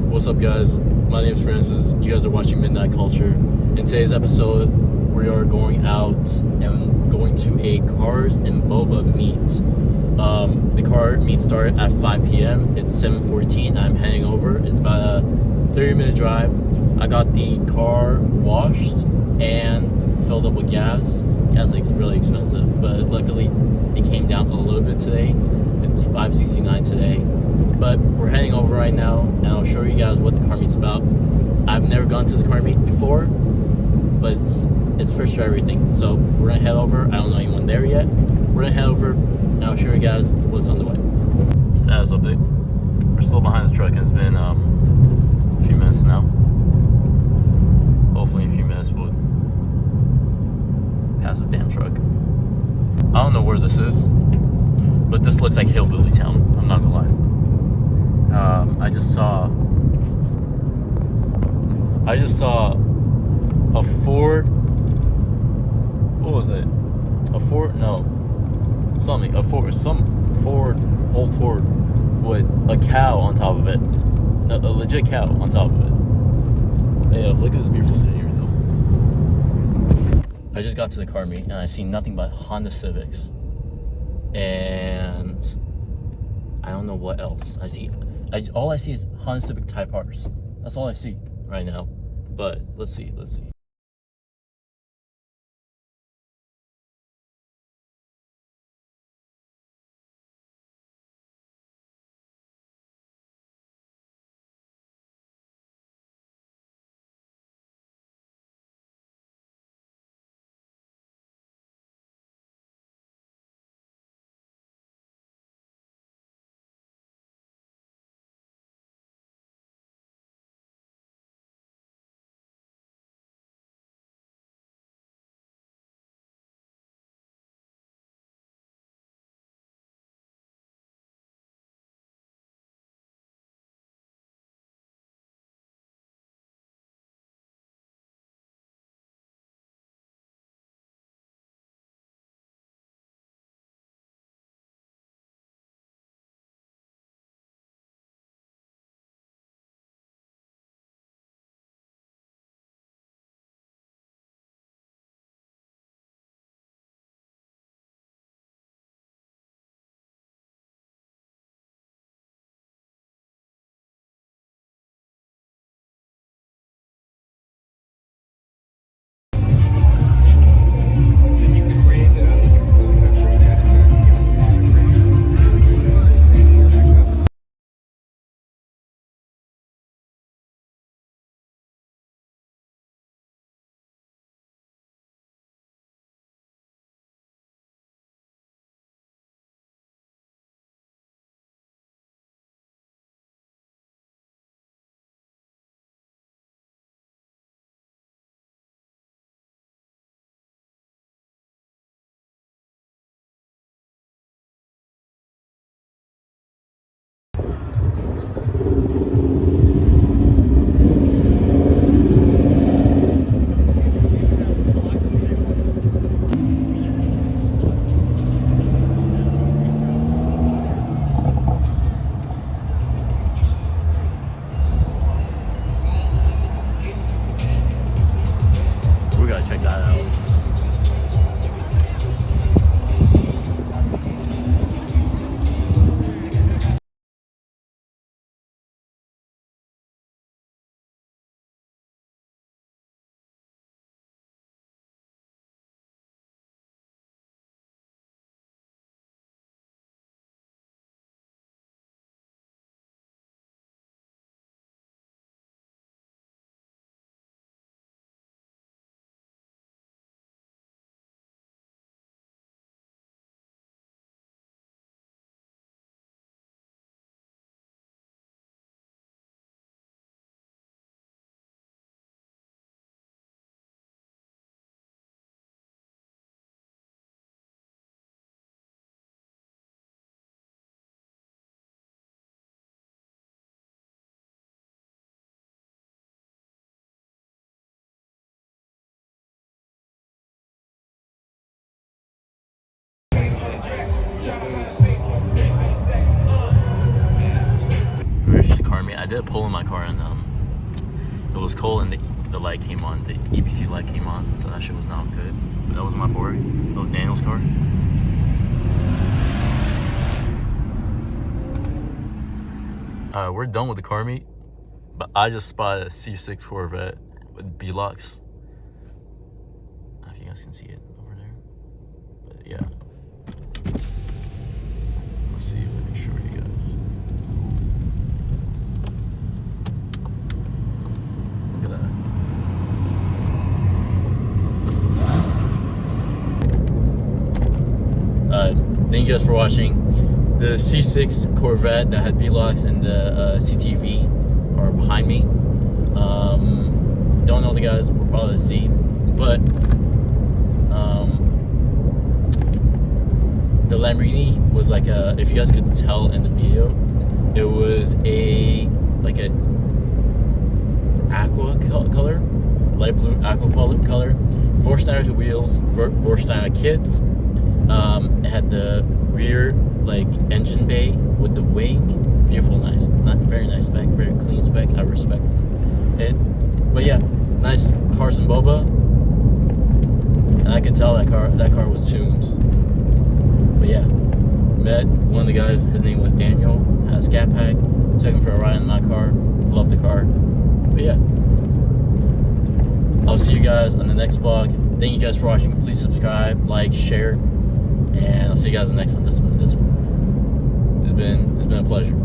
What's up, guys? My name is Francis. You guys are watching Midnight Culture. In today's episode, we are going out and going to a Cars and Boba meet. The car meet started at 5 p.m. It's 7:14. I'm heading over. It's about a 30-minute drive. I got the car washed and filled up with gas. Gas is really expensive, but luckily it came down a little bit today. It's $5.69 today. But we're heading over right now, and I'll show you guys what the car meet's about. I've never gone to this car meet before, but it's first for everything. So we're gonna head over. I don't know anyone there yet. We're gonna head over, and I'll show you guys what's on the way. Status update. We're still behind the truck, and it's been a few minutes now. Hopefully in a few minutes we'll pass the damn truck. I don't know where this is, but this looks like Hillbilly Town. I'm not gonna lie. I just saw a Ford. What was it? A Ford? No, something. Some Ford, old Ford, with a cow on top of it. A legit cow on top of it. Yeah, look at this beautiful city right now. I just got to the car meet and I see nothing but Honda Civics, and I don't know what else. All I see is Honda Civic Type R's. That's all I see right now. But let's see. pulling my car, and it was cold, and the light came on, the EBC light came on, so that shit was not good. But that wasn't my Ford. That was Daniel's car. Alright, we're done with the car meet, but I just spotted a C6 Corvette with B-locks. I don't know if you guys can see it over there, but yeah. Let's see if I can show you guys. Look at that. Thank you guys for watching. The C6 Corvette that had B-locks and the CTV are behind me. Don't know the guys, we'll probably see. But the Lamborghini was like a, if you guys could tell in the video, it was like a aqua color, light blue aqua color. Vorsteiner wheels, Vorsteiner kits. It had the rear like engine bay with the wing. Beautiful, nice, not very nice spec, very clean spec. I respect it. But yeah, nice Cars Boba. And I could tell that car was tuned. But yeah, met one of the guys. His name was Daniel. Had a scat pack. Took him for a ride in my car. Loved the car. But yeah, I'll see you guys on the next vlog. Thank you guys for watching. Please subscribe, like, share, and I'll see you guys in the next one. This it's been a pleasure.